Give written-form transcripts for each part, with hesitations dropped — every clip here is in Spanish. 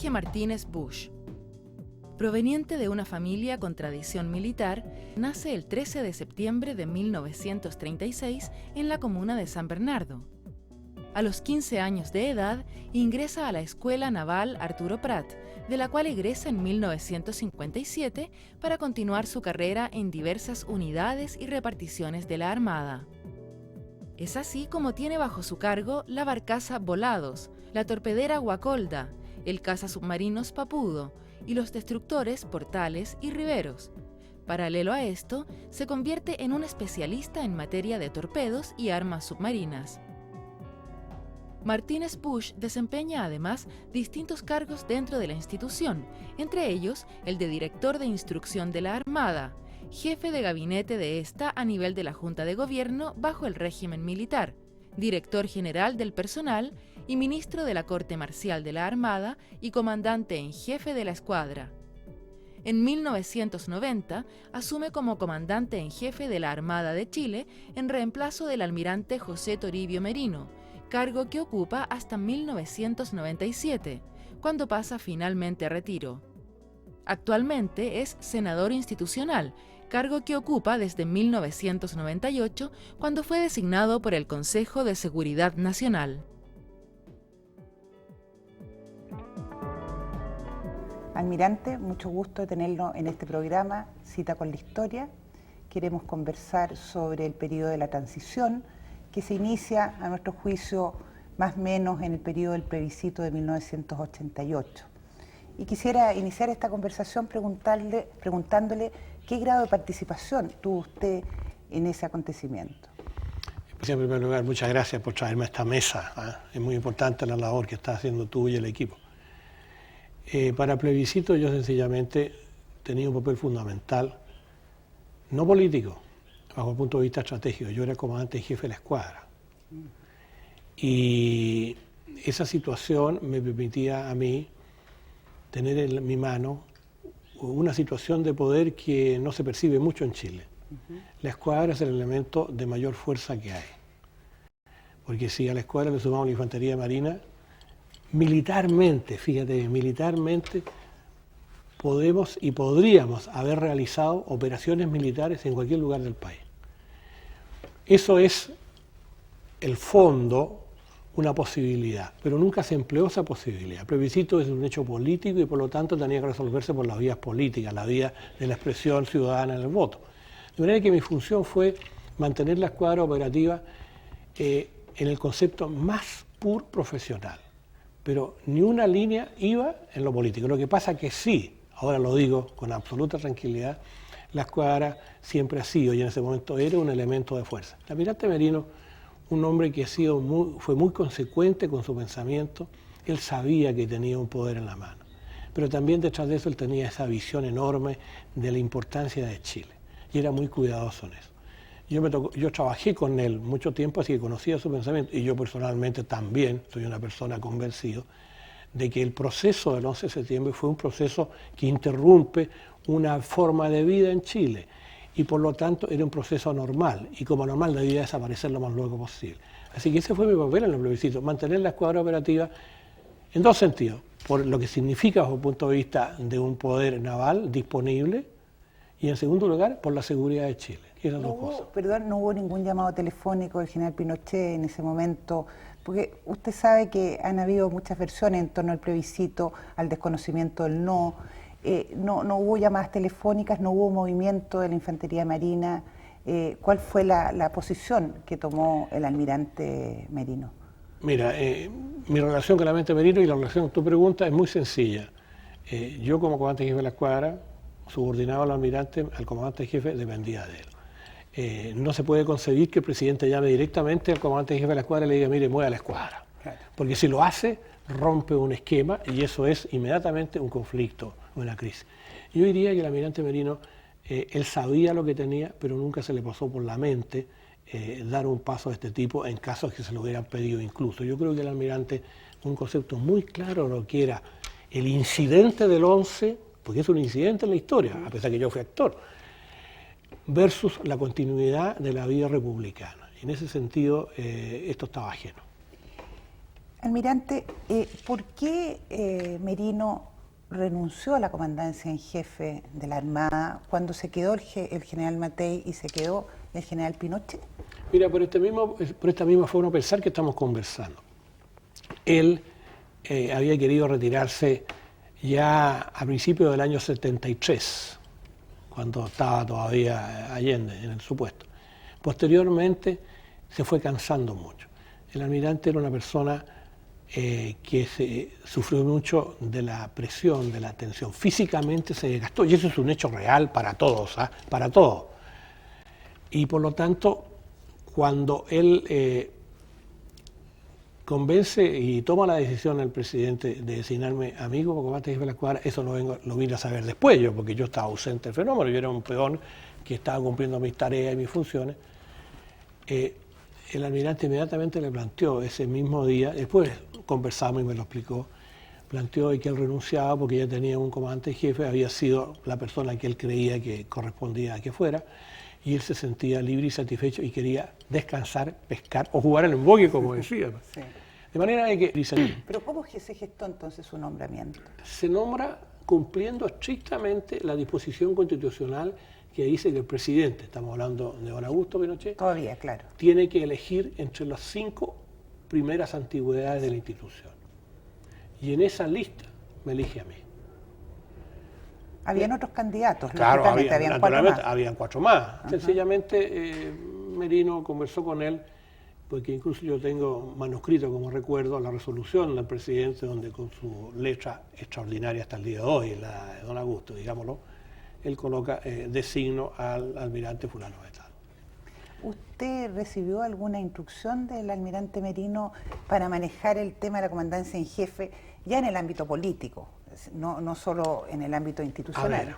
Jorge Martínez Busch. Proveniente de una familia con tradición militar, nace el 13 de septiembre de 1936 en la comuna de San Bernardo. A los 15 años de edad, ingresa a la Escuela Naval Arturo Prat, de la cual egresa en 1957 para continuar su carrera en diversas unidades y reparticiones de la Armada. Es así como tiene bajo su cargo la barcaza Volados, la torpedera Guacolda, el cazasubmarinos Papudo y los destructores Portales y Riveros. Paralelo a esto, se convierte en un especialista en materia de torpedos y armas submarinas. Martínez Busch desempeña además distintos cargos dentro de la institución, entre ellos el de director de instrucción de la Armada, jefe de gabinete de esta a nivel de la Junta de Gobierno bajo el régimen militar, director general del personal y ministro de la Corte Marcial de la Armada y comandante en jefe de la escuadra. En 1990 asume como comandante en jefe de la Armada de Chile en reemplazo del almirante José Toribio Merino, cargo que ocupa hasta 1997, cuando pasa finalmente a retiro. Actualmente es senador institucional, cargo que ocupa desde 1998, cuando fue designado por el Consejo de Seguridad Nacional. Almirante, mucho gusto de tenerlo en este programa, Cita con la Historia. Queremos conversar sobre el periodo de la transición, que se inicia, a nuestro juicio, más o menos en el periodo del plebiscito de 1988. Y quisiera iniciar esta conversación preguntándole qué grado de participación tuvo usted en ese acontecimiento. En primer lugar, muchas gracias por traerme a esta mesa. Es muy importante la labor que está haciendo tú y el equipo. Para plebiscito yo sencillamente tenía un papel fundamental, no político, bajo el punto de vista estratégico. Yo era comandante en jefe de la escuadra. Y esa situación me permitía a mí tener en mi mano una situación de poder que no se percibe mucho en Chile. La escuadra es el elemento de mayor fuerza que hay. Porque si a la escuadra le sumamos la infantería marina, militarmente, fíjate, militarmente podemos y podríamos haber realizado operaciones militares en cualquier lugar del país. Eso es el fondo, una posibilidad, pero nunca se empleó esa posibilidad. El plebiscito es un hecho político y por lo tanto tenía que resolverse por las vías políticas, la vía de la expresión ciudadana en el voto. De manera que mi función fue mantener la escuadra operativa en el concepto más puro profesional, pero ni una línea iba en lo político. Lo que pasa que sí, ahora lo digo con absoluta tranquilidad, la escuadra siempre ha sido y en ese momento era un elemento de fuerza. El almirante Merino, un hombre que fue muy consecuente con su pensamiento, él sabía que tenía un poder en la mano, pero también detrás de eso él tenía esa visión enorme de la importancia de Chile y era muy cuidadoso en eso. Yo trabajé con él mucho tiempo, así que conocía su pensamiento y yo personalmente también soy una persona convencido de que el proceso del 11 de septiembre fue un proceso que interrumpe una forma de vida en Chile. Y por lo tanto era un proceso anormal, y como anormal debía desaparecer lo más luego posible. Así que ese fue mi papel en el plebiscito, mantener la escuadra operativa en dos sentidos, por lo que significa desde el punto de vista de un poder naval disponible, y en segundo lugar, por la seguridad de Chile. Esas dos cosas. Perdón, no hubo ningún llamado telefónico del general Pinochet en ese momento, porque usted sabe que han habido muchas versiones en torno al plebiscito, al desconocimiento del no. No hubo llamadas telefónicas, no hubo movimiento de la infantería marina. ¿Cuál fue la posición que tomó el almirante Merino? Mira, mi relación con el almirante Merino y la relación con tu pregunta es muy sencilla. Yo como comandante jefe de la escuadra, subordinado al almirante, al comandante jefe, dependía de él. No se puede concebir que el presidente llame directamente al comandante jefe de la escuadra y le diga, mire, mueva la escuadra. Claro. Porque si lo hace, rompe un esquema y eso es inmediatamente un conflicto, una crisis. Yo diría que el almirante Merino, él sabía lo que tenía, pero nunca se le pasó por la mente dar un paso de este tipo en casos que se lo hubieran pedido incluso. Yo creo que el almirante, un concepto muy claro de lo que era el incidente del 11, porque es un incidente en la historia, a pesar que yo fui actor, versus la continuidad de la vida republicana. En ese sentido, esto estaba ajeno. Almirante, ¿por qué Merino renunció a la comandancia en jefe de la Armada cuando se quedó el general Matei y se quedó el general Pinochet? Mira, por esta misma forma de pensar que estamos conversando. Él había querido retirarse ya a principios del año 73, cuando estaba todavía Allende en su puesto. Posteriormente se fue cansando mucho. El almirante era una persona que sufrió mucho de la presión, de la tensión. Físicamente se desgastó, y eso es un hecho real para todos, para todos. Y por lo tanto, cuando él convence y toma la decisión el presidente de designarme amigo como comandante jefe de la escuadra, eso lo vine a saber después yo, porque yo estaba ausente del fenómeno, yo era un peón que estaba cumpliendo mis tareas y mis funciones. El almirante inmediatamente le planteó ese mismo día, después conversamos y me lo explicó, planteó que él renunciaba porque ya tenía un comandante jefe, había sido la persona que él creía que correspondía a que fuera, y él se sentía libre y satisfecho y quería descansar, pescar o jugar al emboque, como decía. Sí. De manera de que... ¿Pero cómo se gestó entonces su nombramiento? Se nombra cumpliendo estrictamente la disposición constitucional que dice que el presidente, estamos hablando de don Augusto Pinochet, Todavía, claro, tiene que elegir entre las 5 primeras antigüedades de la institución. Y en esa lista me elige a mí. Habían otros candidatos, claro, habían 4 más. Habían 4 más. Ajá. Sencillamente Merino conversó con él, porque incluso yo tengo manuscrito como recuerdo la resolución del presidente, donde con su letra extraordinaria hasta el día de hoy, la de don Augusto, digámoslo, él coloca designo al almirante fulano de tal. ¿Usted recibió alguna instrucción del almirante Merino para manejar el tema de la comandancia en jefe ya en el ámbito político, no solo en el ámbito institucional? A ver,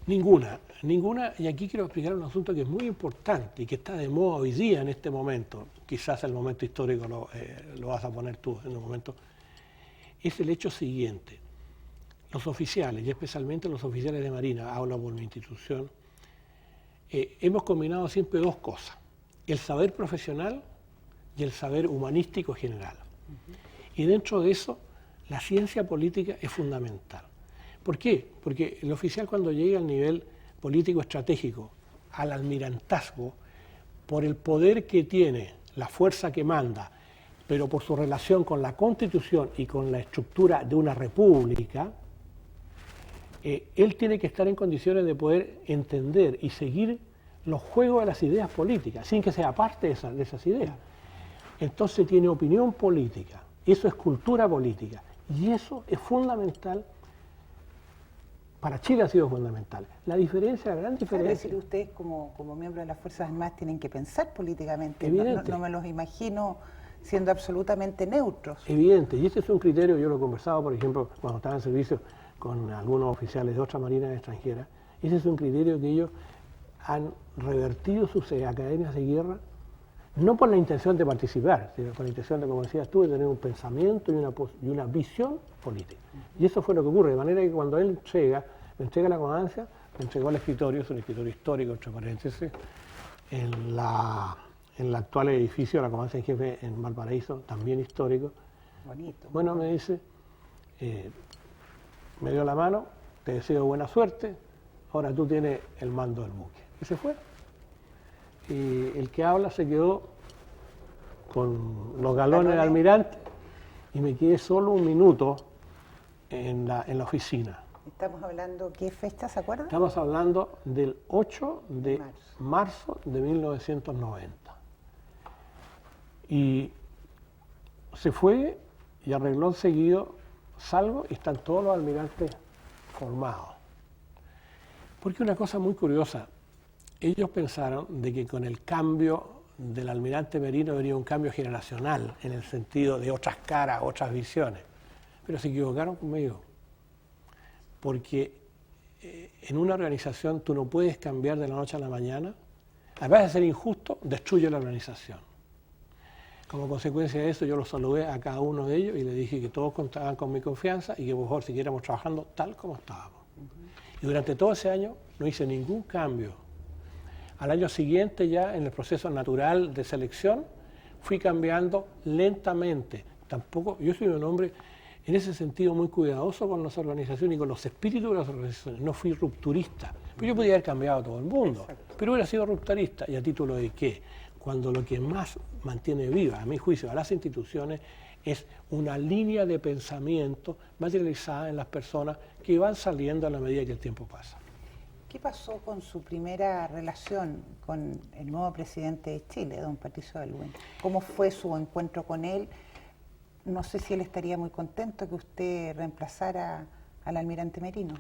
ninguna, y aquí quiero explicar un asunto que es muy importante y que está de moda hoy día en este momento, quizás el momento histórico lo vas a poner tú en un momento, es el hecho siguiente. Los oficiales, y especialmente los oficiales de Marina, hablo por mi institución, hemos combinado siempre 2 cosas, el saber profesional y el saber humanístico general. Y dentro de eso, la ciencia política es fundamental. ¿Por qué? Porque el oficial cuando llega al nivel político estratégico, al almirantazgo, por el poder que tiene, la fuerza que manda, pero por su relación con la Constitución y con la estructura de una república, él tiene que estar en condiciones de poder entender y seguir los juegos de las ideas políticas, sin que sea parte de esas ideas. Entonces tiene opinión política, eso es cultura política, y eso es fundamental. Para Chile ha sido fundamental. La diferencia, la gran diferencia... Es decir, ustedes como miembros de las Fuerzas Armadas tienen que pensar políticamente, no me los imagino siendo absolutamente neutros. Evidente, y ese es un criterio, yo lo he conversado, por ejemplo, cuando estaba en servicio con algunos oficiales de otras marinas extranjeras, ese es un criterio que ellos han revertido sus academias de guerra, no por la intención de participar, sino con la intención de, como decías tú, de tener un pensamiento y una visión política. Y eso fue lo que ocurre, de manera que cuando él me entrega la comandancia, me entregó el escritorio, es un escritorio histórico, entre paréntesis, en el actual edificio de la comandancia en jefe en Valparaíso, también histórico. Bonito. Bueno, me dice, me dio la mano, te deseo buena suerte, ahora tú tienes el mando del buque. Y se fue. Y el que habla se quedó con los galones del almirante y me quedé solo un minuto en la oficina. Estamos hablando, ¿qué fecha se acuerda? Estamos hablando del 8 de marzo de 1990. Y se fue y a renglón seguido salgo y están todos los almirantes formados. Porque una cosa muy curiosa, ellos pensaron de que con el cambio del almirante Merino venía un cambio generacional en el sentido de otras caras, otras visiones. Pero se equivocaron conmigo. Porque en una organización tú no puedes cambiar de la noche a la mañana. Además de ser injusto, destruye la organización. Como consecuencia de eso, yo los saludé a cada uno de ellos y les dije que todos contaban con mi confianza y que por favor siguiéramos trabajando tal como estábamos. Y durante todo ese año no hice ningún cambio. Al año siguiente, ya en el proceso natural de selección, fui cambiando lentamente, tampoco, yo soy un hombre en ese sentido muy cuidadoso con las organizaciones y con los espíritus de las organizaciones. No fui rupturista. Pero yo podía haber cambiado a todo el mundo, pero hubiera sido rupturista. ¿Y a título de qué? Cuando lo que más mantiene viva, a mi juicio, a las instituciones, es una línea de pensamiento materializada en las personas que van saliendo a la medida que el tiempo pasa. ¿Qué pasó con su primera relación con el nuevo presidente de Chile, don Patricio Aylwin? ¿Cómo fue su encuentro con él? No sé si él estaría muy contento que usted reemplazara al almirante Merino.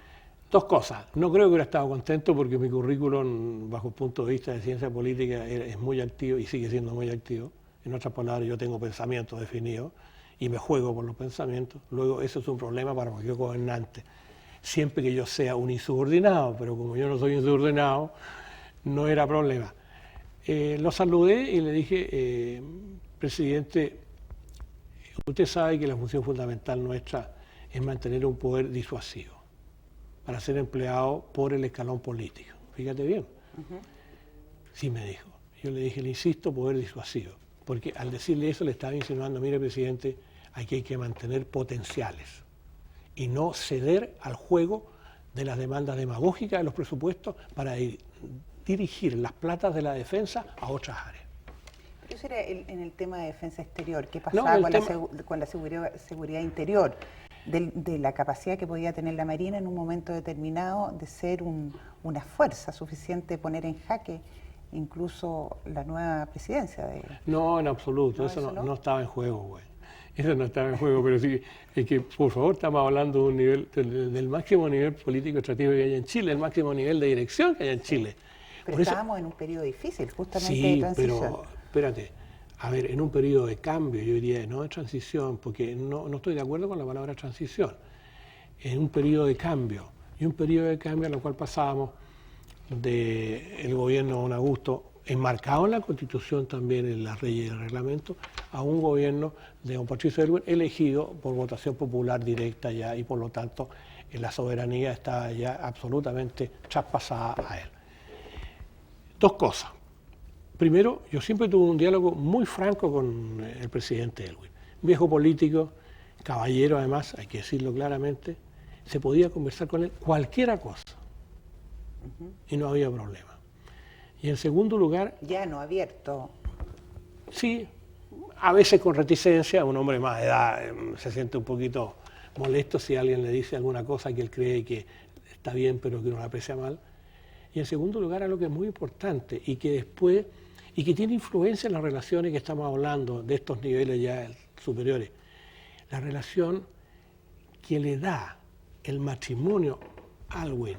Dos cosas. No creo que hubiera estado contento porque mi currículum, bajo el punto de vista de ciencia política, es muy activo y sigue siendo muy activo. En otras palabras, yo tengo pensamientos definidos y me juego por los pensamientos. Luego, eso es un problema para cualquier gobernante. Siempre que yo sea un insubordinado, pero como yo no soy insubordinado, no era problema. Lo saludé y le dije, presidente, usted sabe que la función fundamental nuestra es mantener un poder disuasivo para ser empleado por el escalón político. Fíjate bien. Sí, me dijo. Yo le dije, le insisto, poder disuasivo. Porque al decirle eso le estaba insinuando, mire, presidente, aquí hay que mantener potenciales y no ceder al juego de las demandas demagógicas de los presupuestos para dirigir las platas de la defensa a otras áreas. Pero eso era en el tema de defensa exterior. ¿Qué pasaba con la seguridad interior? De la capacidad que podía tener la Marina en un momento determinado de ser una fuerza suficiente de poner en jaque incluso la nueva presidencia. No, en absoluto, ¿no? Eso no estaba en juego, güey. Eso no estaba en juego, pero sí, es que, por favor, estamos hablando de un nivel, del máximo nivel político estratégico que hay en Chile, el máximo nivel de dirección que hay en Chile. Pero estábamos en un periodo difícil, justamente sí, de transición. Pero, espérate, a ver, en un periodo de cambio, yo diría, no de transición, porque no estoy de acuerdo con la palabra transición, en un periodo de cambio, y un periodo de cambio en el cual pasábamos del gobierno de don Augusto, enmarcado en la Constitución también, en las leyes y el reglamento, a un gobierno de don Patricio Aylwin elegido por votación popular directa ya, y por lo tanto la soberanía estaba ya absolutamente traspasada a él. Dos cosas. Primero, yo siempre tuve un diálogo muy franco con el presidente Aylwin. Viejo político, caballero además, hay que decirlo claramente, se podía conversar con él cualquiera cosa y no había problema. Y en segundo lugar... Ya no abierto. Sí, a veces con reticencia, un hombre más de edad se siente un poquito molesto si alguien le dice alguna cosa que él cree que está bien pero que uno la aprecia mal. Y en segundo lugar, algo que es muy importante y que después, y que tiene influencia en las relaciones que estamos hablando de estos niveles ya superiores, la relación que le da el matrimonio Aylwin,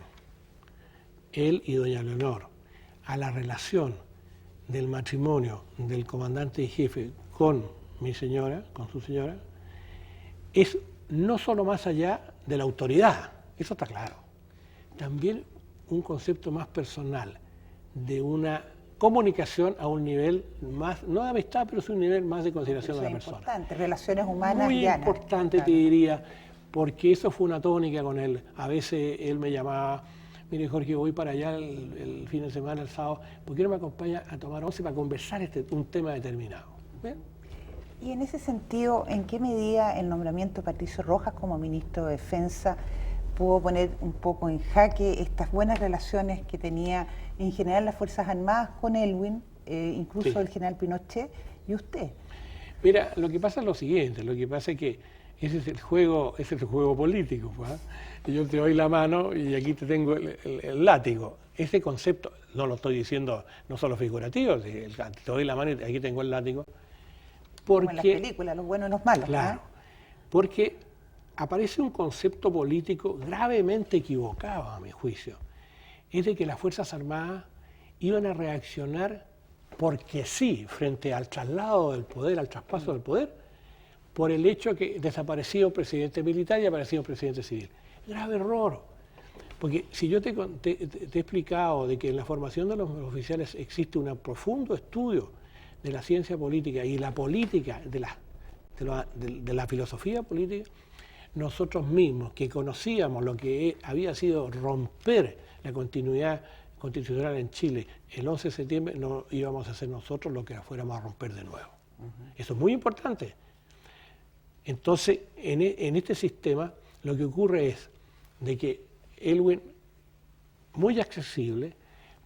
él y doña Leonor, a la relación del matrimonio del comandante y jefe con mi señora, con su señora, es no solo más allá de la autoridad, eso está claro, también un concepto más personal, de una comunicación a un nivel más, no de amistad, pero sí un nivel más de consideración de la persona. Importante, relaciones humanas muy llanas. Muy importante, claro. Te diría, porque eso fue una tónica con él. A veces él me llamaba, mire Jorge, voy para allá el fin de semana, el sábado, ¿por qué no me acompaña a tomar once para conversar un tema determinado? ¿Bien? Y en ese sentido, ¿en qué medida el nombramiento de Patricio Rojas como ministro de Defensa pudo poner un poco en jaque estas buenas relaciones que tenía en general las Fuerzas Armadas con Aylwin, incluso sí, el general Pinochet y usted? Mira, lo que pasa es lo siguiente, lo que pasa es que ese es el juego político, pues, ¿eh? Yo te doy la mano y aquí te tengo el látigo. Ese concepto, no lo estoy diciendo no solo figurativo, te doy la mano y aquí tengo el látigo. Porque, como en las películas, los buenos y los malos. Claro, porque aparece un concepto político gravemente equivocado, a mi juicio. Es de que las Fuerzas Armadas iban a reaccionar porque sí, frente al traslado del poder, al traspaso del poder, por el hecho que desaparecía un presidente militar y aparecía un presidente civil. Grave error, porque si yo te he explicado de que en la formación de los oficiales existe un profundo estudio de la ciencia política y la política, de la filosofía política, nosotros mismos que conocíamos lo que había sido romper la continuidad constitucional en Chile el 11 de septiembre, no íbamos a hacer nosotros lo que fuéramos a romper de nuevo. Eso es muy importante. Entonces, en este sistema, lo que ocurre es de que Elwin, muy accesible,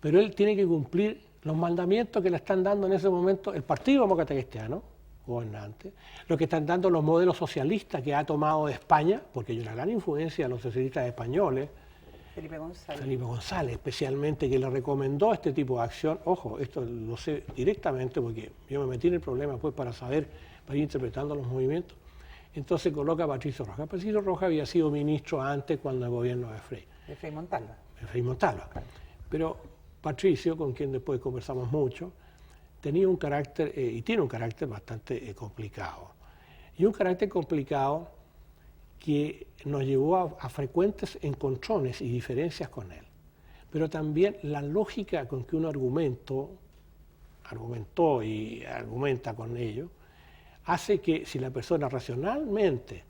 pero él tiene que cumplir los mandamientos que le están dando en ese momento el Partido Demócrata Cristiano, gobernante, lo que están dando los modelos socialistas que ha tomado de España, porque hay una gran influencia de los socialistas españoles, Felipe González, especialmente, que le recomendó este tipo de acción. Ojo, esto lo sé directamente porque yo me metí en el problema pues para saber, para ir interpretando los movimientos. Entonces coloca a Patricio Rojas. Patricio Rojas había sido ministro antes cuando el gobierno de Frei. De Frei Montalva. De Frei Montalva. Claro. Pero Patricio, con quien después conversamos mucho, tenía un carácter, y tiene un carácter bastante complicado. Y un carácter complicado que nos llevó a frecuentes encontrones y diferencias con él. Pero también la lógica con que uno argumentó y argumenta con ello, hace que si la persona racionalmente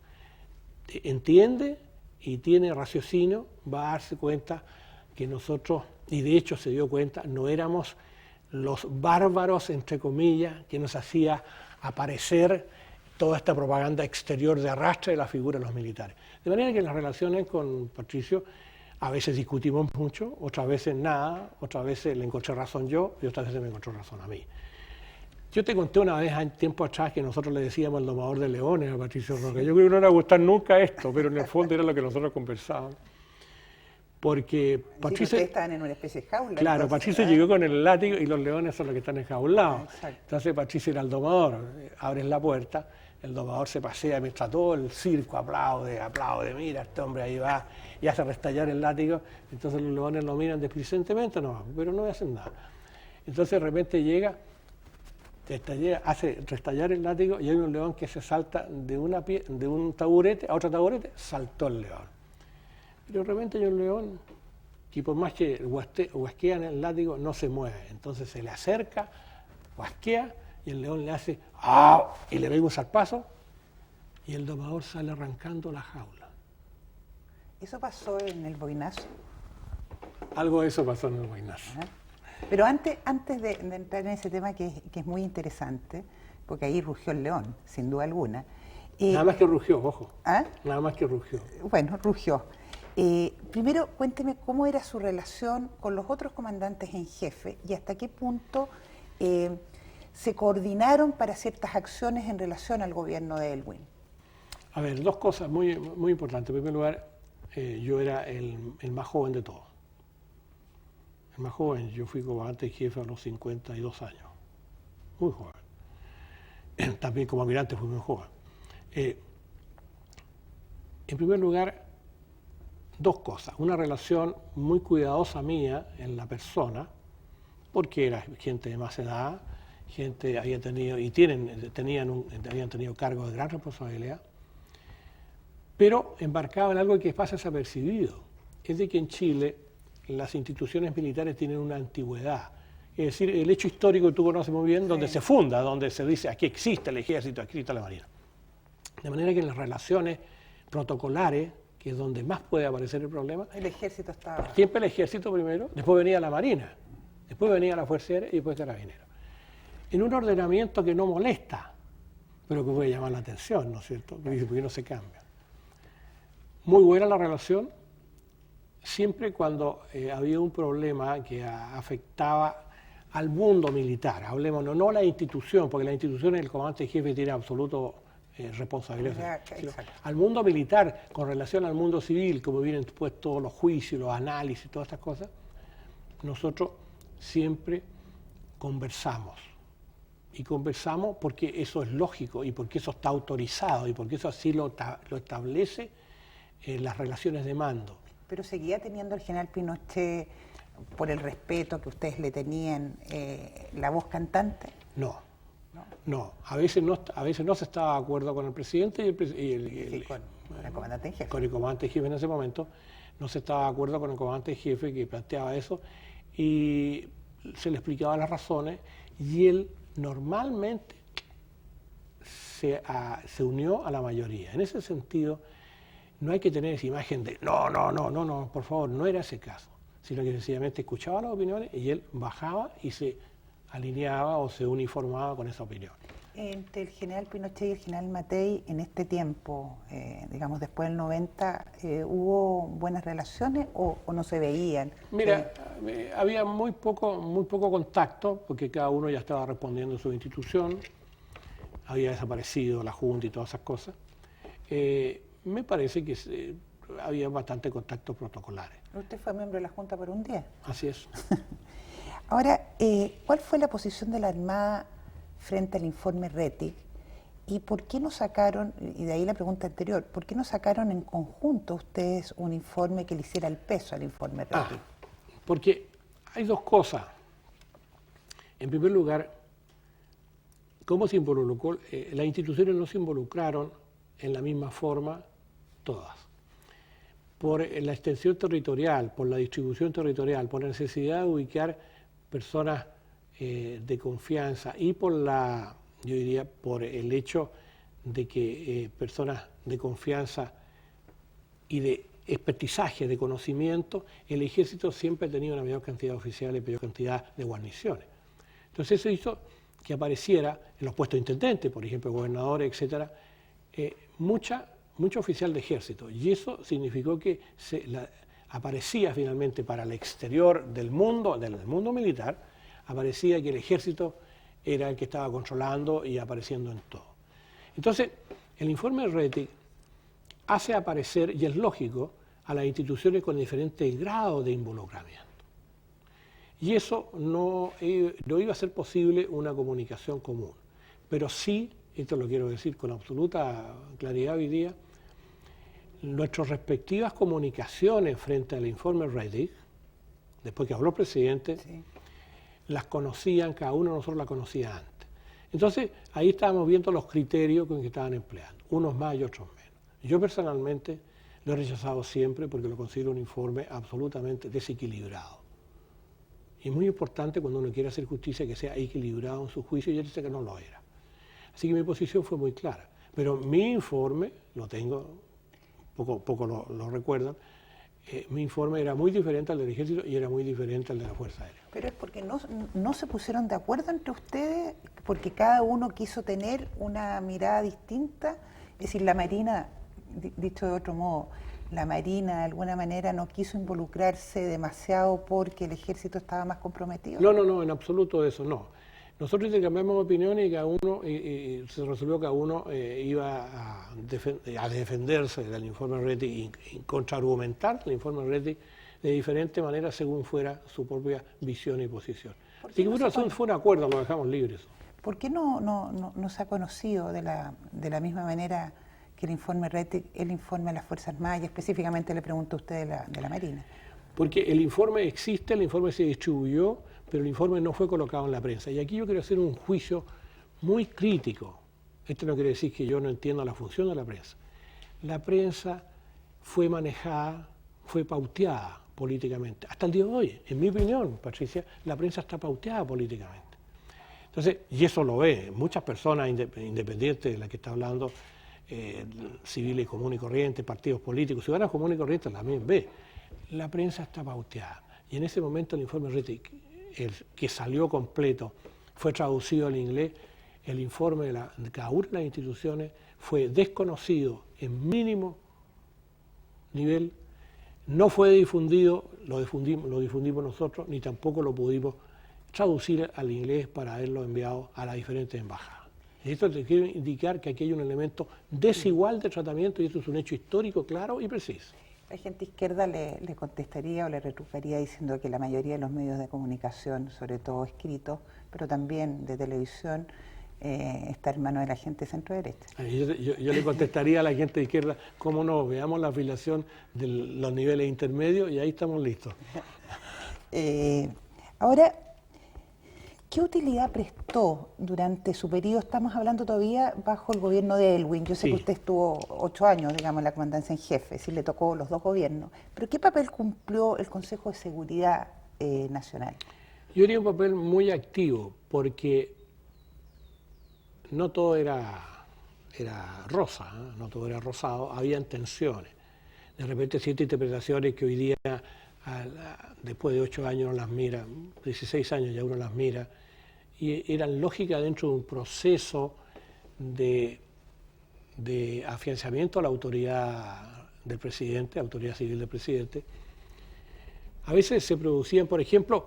entiende y tiene raciocinio, va a darse cuenta que nosotros, y de hecho se dio cuenta, no éramos los bárbaros, entre comillas, que nos hacía aparecer toda esta propaganda exterior de arrastre de la figura de los militares. De manera que en las relaciones con Patricio a veces discutimos mucho, otras veces nada, otras veces le encontré razón yo y otras veces me encontró razón a mí. Yo te conté una vez, tiempo atrás, que nosotros le decíamos el domador de leones a Patricio Rojas. Yo creo que no le va a gustar nunca esto, pero en el fondo era lo que nosotros conversábamos. Porque Patricio... ustedes estaban en una especie de jaula. Claro, entonces, Patricio llegó con el látigo y los leones son los que están enjaulados. Exacto. Entonces Patricio era el domador, abres la puerta, el domador se pasea mientras todo el circo aplaude, mira, este hombre ahí va y hace restallar el látigo. Entonces los leones lo miran displicentemente, no, pero no hacen nada. Entonces de repente llega, hace restallar el látigo y hay un león que se salta de un taburete a otro taburete, saltó el león. Pero de repente hay un león que por más que huasquea en el látigo no se mueve. Entonces se le acerca, huasquea y el león le hace ¡ah! Y le pega un zarpazo y el domador sale arrancando la jaula. ¿Eso pasó en el Boinazo? Algo de eso pasó en el Boinazo. Pero antes de entrar en ese tema que es muy interesante, porque ahí rugió el león, sin duda alguna. Nada más que rugió, ojo. ¿Ah? Nada más que rugió. Bueno, rugió. Primero, cuénteme cómo era su relación con los otros comandantes en jefe y hasta qué punto se coordinaron para ciertas acciones en relación al gobierno de Elwin. A ver, dos cosas muy, muy importantes. En primer lugar, yo era el más joven de todos. El más joven, yo fui comandante en jefe a los 52 años. Muy joven. También como almirante fui muy joven. En primer lugar, dos cosas. Una relación muy cuidadosa mía en la persona, porque era gente de más edad, gente había tenido y habían tenido cargos de gran responsabilidad, pero embarcaba en algo que pasa desapercibido. Es de que en Chile las instituciones militares tienen una antigüedad. Es decir, el hecho histórico que tú conoces muy bien, donde se funda, donde se dice aquí existe el ejército, aquí existe la marina. De manera que en las relaciones protocolares, que es donde más puede aparecer el problema. El ejército estaba... Siempre el ejército primero, después venía la marina, después venía la Fuerza Aérea y después Carabineros. En un ordenamiento que no molesta, pero que puede llamar la atención, ¿no es cierto? Porque no se cambia. Muy buena la relación, siempre cuando había un problema que afectaba al mundo militar, hablemos, no a la institución, porque la institución el comandante en jefe tiene absoluto responsabilidad, al mundo militar con relación al mundo civil, como vienen después todos los juicios, los análisis, todas estas cosas, nosotros siempre conversamos. Y conversamos porque eso es lógico y porque eso está autorizado y porque eso así lo establece las relaciones de mando. Pero seguía teniendo el general Pinochet, por el respeto que ustedes le tenían, la voz cantante. No, a veces no se estaba de acuerdo con el presidente y con el comandante en jefe. Con el comandante en jefe en ese momento, no se estaba de acuerdo con el comandante en jefe que planteaba eso y se le explicaba las razones y él normalmente se unió a la mayoría. En ese sentido, no hay que tener esa imagen de no, por favor, no era ese caso, sino que sencillamente escuchaba las opiniones y él bajaba y se alineaba o se uniformaba con esa opinión. Entre el general Pinochet y el general Matei, en este tiempo, digamos después del 90, ¿hubo buenas relaciones o no se veían? Mira, había muy poco contacto, porque cada uno ya estaba respondiendo a su institución, había desaparecido la Junta y todas esas cosas. Me parece que había bastante contactos protocolares. Usted fue miembro de la Junta por un día. Así es. Ahora, ¿cuál fue la posición de la Armada frente al informe Rettig? ¿Y por qué no sacaron, y de ahí la pregunta anterior, por qué no sacaron en conjunto ustedes un informe que le hiciera el peso al informe Rettig? Porque hay dos cosas. En primer lugar, ¿cómo se involucró? Las instituciones no se involucraron en la misma forma todas. Por la extensión territorial, por la distribución territorial, por la necesidad de ubicar personas de confianza y por yo diría, por el hecho de que personas de confianza y de expertizaje, de conocimiento, el ejército siempre ha tenido una mayor cantidad de oficiales y mayor cantidad de guarniciones. Entonces eso hizo que apareciera en los puestos de intendente, por ejemplo, gobernadores, etcétera, mucho oficial de ejército. Y eso significó que aparecía finalmente para el exterior del mundo militar, aparecía que el ejército era el que estaba controlando y apareciendo en todo. Entonces, el informe Rettig hace aparecer, y es lógico, a las instituciones con diferentes grados de involucramiento. Y eso no iba a ser posible una comunicación común. Pero sí, esto lo quiero decir con absoluta claridad hoy día, nuestras respectivas comunicaciones frente al informe Rettig, después que habló el presidente, sí, las conocían, cada uno de nosotros la conocía antes. Entonces, ahí estábamos viendo los criterios con que estaban empleando, unos más y otros menos. Yo personalmente lo he rechazado siempre porque lo considero un informe absolutamente desequilibrado. Y es muy importante cuando uno quiere hacer justicia que sea equilibrado en su juicio, y él dice que no lo era. Así que mi posición fue muy clara. Pero mi informe, lo tengo, poco lo recuerdan, mi informe era muy diferente al del Ejército y era muy diferente al de la Fuerza Aérea. Pero es porque no se pusieron de acuerdo entre ustedes, porque cada uno quiso tener una mirada distinta. Es decir, la Marina, dicho de otro modo, la Marina de alguna manera no quiso involucrarse demasiado porque el Ejército estaba más comprometido. No, en absoluto eso no. Nosotros intercambiamos opiniones y cada uno, se resolvió que cada uno iba a defenderse del informe Rettig y contraargumentar el informe Rettig de diferente manera según fuera su propia visión y posición. Así que fue un acuerdo, lo dejamos libre. ¿Por qué no se ha conocido de la misma manera que el informe Rettig, el informe de las Fuerzas Armadas, y específicamente le pregunto a usted de la Marina? Porque el informe existe, el informe se distribuyó, pero el informe no fue colocado en la prensa. Y aquí yo quiero hacer un juicio muy crítico. Esto no quiere decir que yo no entienda la función de la prensa. La prensa fue manejada, fue pauteada políticamente. Hasta el día de hoy, en mi opinión, Patricia, la prensa está pauteada políticamente. Entonces, y eso lo ve muchas personas independientes de las que está hablando, civiles comunes y corrientes, partidos políticos, ciudadanos comunes y corrientes también ve. La prensa está pauteada. Y en ese momento el informe Rettig, el que salió completo, fue traducido al inglés, el informe de cada una de las instituciones fue desconocido en mínimo nivel, no fue difundido, lo difundimos nosotros, ni tampoco lo pudimos traducir al inglés para haberlo enviado a las diferentes embajadas. Y esto te quiere indicar que aquí hay un elemento desigual de tratamiento y esto es un hecho histórico claro y preciso. La gente izquierda le contestaría o le retrucaría diciendo que la mayoría de los medios de comunicación, sobre todo escritos, pero también de televisión, está en manos de la gente centro-derecha. Yo le contestaría a la gente de izquierda, cómo no, veamos la afiliación de los niveles intermedios y ahí estamos listos. Ahora, ¿qué utilidad prestó durante su periodo? Estamos hablando todavía bajo el gobierno de Aylwin. Yo sé que usted estuvo 8 años, digamos, en la comandancia en jefe, sí le tocó los dos gobiernos. Pero ¿qué papel cumplió el Consejo de Seguridad Nacional? Yo diría un papel muy activo, porque no todo era rosa, ¿eh? No todo era rosado, habían tensiones. De repente ciertas interpretaciones que hoy día, después de 8 años uno las mira, 16 años ya uno las mira, y eran lógicas dentro de un proceso de afianzamiento a la autoridad del presidente, autoridad civil del presidente. A veces se producían, por ejemplo,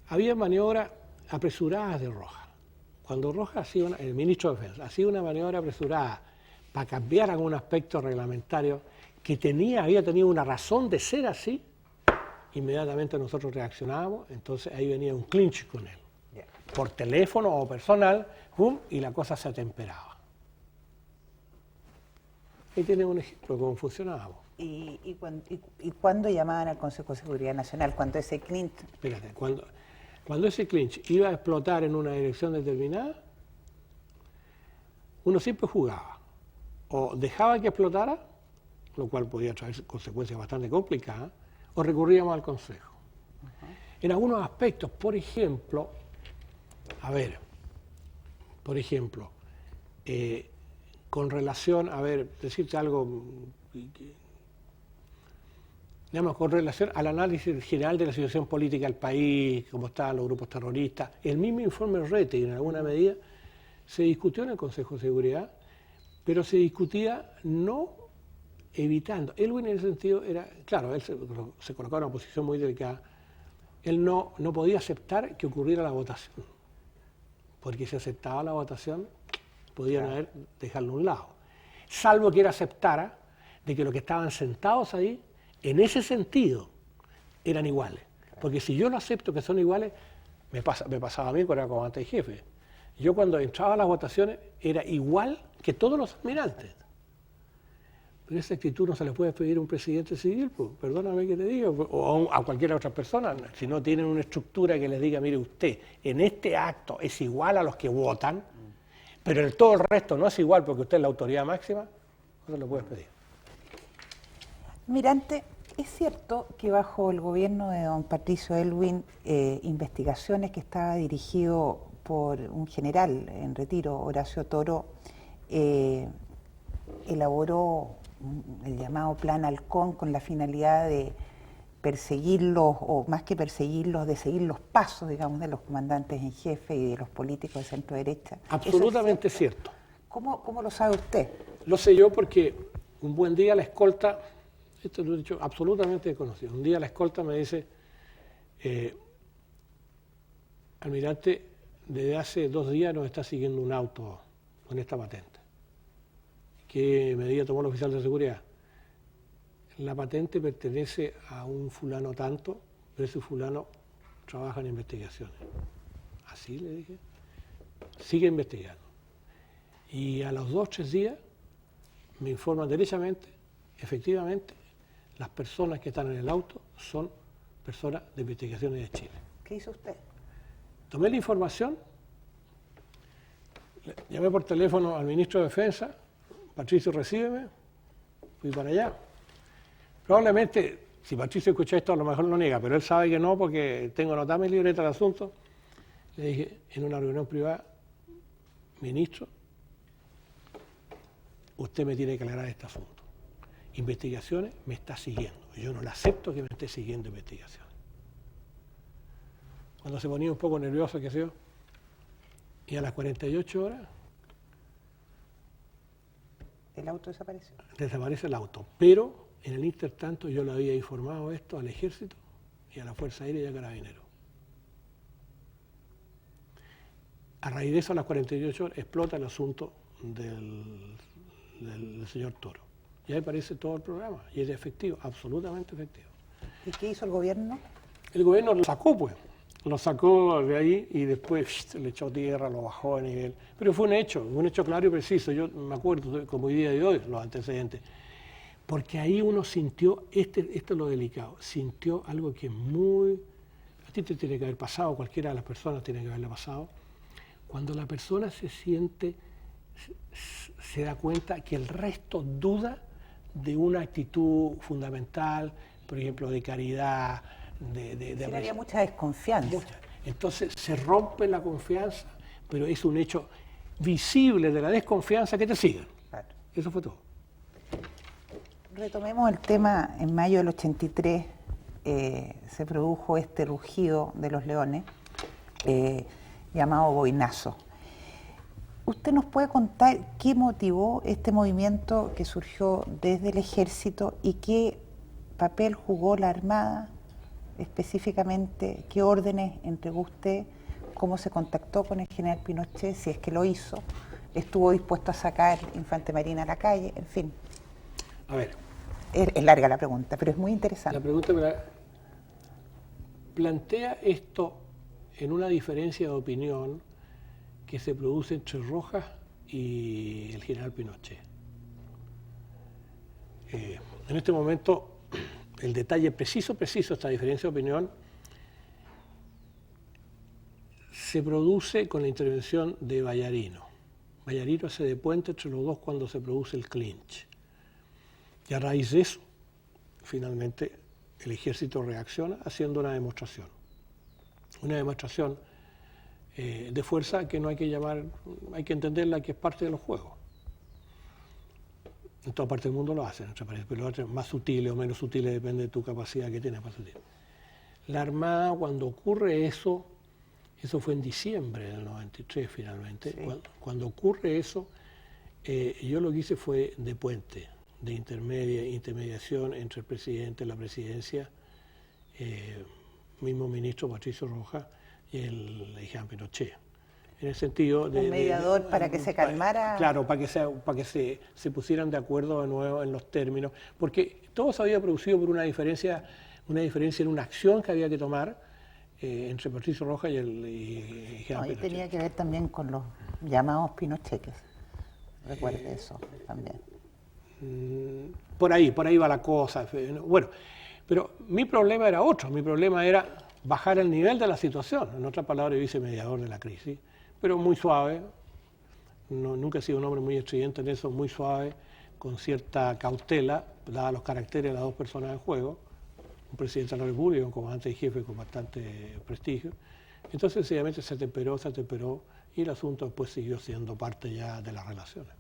había maniobras apresuradas de Rojas. Cuando Rojas hacía el ministro de Defensa hacía una maniobra apresurada para cambiar algún aspecto reglamentario que había tenido una razón de ser así, inmediatamente nosotros reaccionábamos, entonces ahí venía un clinch con él. Por teléfono o personal, ¡pum!, y la cosa se atemperaba. Ahí tiene un ejemplo de cómo funcionábamos. ¿Y cuándo llamaban al Consejo de Seguridad Nacional? ¿Cuándo ese clinch? Espérate, cuando ese clinch iba a explotar en una dirección determinada, uno siempre jugaba. O dejaba que explotara, lo cual podía traer consecuencias bastante complicadas, o recurríamos al Consejo. En algunos aspectos, por ejemplo, con relación, decirte algo, digamos, con relación al análisis general de la situación política del país, cómo estaban los grupos terroristas, el mismo informe Rete, en alguna medida, se discutió en el Consejo de Seguridad, pero se discutía no evitando. Elwin en ese sentido era, claro, él se colocaba en una posición muy delicada, él no podía aceptar que ocurriera la votación, porque si aceptaba la votación, podían dejarlo a un lado. Salvo que él aceptara de que los que estaban sentados ahí, en ese sentido, eran iguales. Porque si yo no acepto que son iguales, me pasaba a mí cuando era comandante y jefe. Yo cuando entraba a las votaciones era igual que todos los almirantes. Pero esa actitud no se le puede pedir a un presidente civil, pues, perdóname que te diga, o a cualquier otra persona. Si no tienen una estructura que les diga, mire usted, en este acto es igual a los que votan, pero en todo el resto no es igual porque usted es la autoridad máxima, no se lo puedes pedir. Almirante, ¿es cierto que bajo el gobierno de don Patricio Aylwin, investigaciones que estaba dirigido por un general en retiro, Horacio Toro, elaboró el llamado Plan Halcón con la finalidad de perseguirlos, o más que perseguirlos, de seguir los pasos, digamos, de los comandantes en jefe y de los políticos de centro derecha? Absolutamente cierto. ¿Cómo lo sabe usted? Lo sé yo porque un buen día la escolta, esto lo he dicho absolutamente desconocido, un día la escolta me dice, almirante, desde hace 2 días nos está siguiendo un auto con esta patente. ¿Qué medida tomó el oficial de seguridad? La patente pertenece a un fulano tanto, pero ese fulano trabaja en investigaciones. Así le dije. Sigue investigando. Y a los 2 o 3 días me informan derechamente, efectivamente, las personas que están en el auto son personas de investigaciones de Chile. ¿Qué hizo usted? Tomé la información, llamé por teléfono al ministro de Defensa, Patricio, recíbeme, fui para allá. Probablemente, si Patricio escucha esto, a lo mejor lo niega, pero él sabe que no, porque tengo anotada mi libreta del asunto. Le dije, en una reunión privada, ministro, usted me tiene que aclarar este asunto. Investigaciones me está siguiendo. Yo no le acepto que me esté siguiendo investigaciones. Cuando se ponía un poco nervioso, qué sé yo, y a las 48 horas... ¿El auto desapareció? Desaparece el auto, pero en el intertanto yo le había informado esto al Ejército y a la Fuerza Aérea y a Carabineros. A raíz de eso, a las 48 horas, explota el asunto del señor Toro. Y ahí aparece todo el programa, y es efectivo, absolutamente efectivo. ¿Y qué hizo el gobierno? El gobierno lo sacó, pues. Lo sacó de ahí y después le echó tierra, lo bajó a nivel. Pero fue un hecho claro y preciso. Yo me acuerdo, como el día de hoy, los antecedentes. Porque ahí uno sintió, esto es lo delicado, sintió algo que es muy... A ti te tiene que haber pasado, cualquiera de las personas tiene que haberle pasado. Cuando la persona se siente, se da cuenta que el resto duda de una actitud fundamental, por ejemplo, de caridad, había mucha desconfianza. Entonces se rompe la confianza, pero es un hecho visible de la desconfianza que te sigan. Claro. Eso fue todo. Retomemos el tema. En mayo del 83 se produjo este rugido de los leones llamado boinazo. ¿Usted nos puede contar qué motivó este movimiento que surgió desde el ejército y qué papel jugó la Armada específicamente? ¿Qué órdenes entregó usted? ¿Cómo se contactó con el general Pinochet? Si es que lo hizo. ¿Estuvo dispuesto a sacar Infante Marina a la calle? En fin. A ver. Es larga la pregunta, pero es muy interesante. La pregunta plantea esto en una diferencia de opinión que se produce entre Rojas y el general Pinochet. En este momento, el detalle preciso de esta diferencia de opinión se produce con la intervención de Vallarino. Vallarino hace de puente entre los dos cuando se produce el clinch. Y a raíz de eso, finalmente, el ejército reacciona haciendo una demostración. Una demostración de fuerza que no hay que llamar, hay que entenderla que es parte de los juegos. En toda parte del mundo lo hacen, pero lo hacen más sutiles o menos sutiles, depende de tu capacidad que tienes para sutil. La Armada, cuando ocurre eso fue en diciembre del 93 finalmente, sí. Cuando ocurre eso, yo lo que hice fue de puente, de intermediación entre el presidente, la presidencia, mismo ministro Patricio Rojas y el general Pinochet. En el sentido de... Un mediador para que se calmara... Claro, para que se pusieran de acuerdo de nuevo en los términos, porque todo se había producido por una diferencia en una acción que había que tomar entre Patricio Rojas y el general Pinochet. Y tenía que ver también con los llamados pinocheques. Recuerde eso también. Por ahí va la cosa. Bueno, pero mi problema era otro. Mi problema era bajar el nivel de la situación. En otras palabras, yo hice mediador de la crisis, pero muy suave. Nunca he sido un hombre muy estridente en eso, muy suave, con cierta cautela, dadas los caracteres de las dos personas en juego. Un presidente de la República, un comandante en jefe con bastante prestigio. Entonces, sencillamente se temperó, y el asunto después siguió siendo parte ya de las relaciones.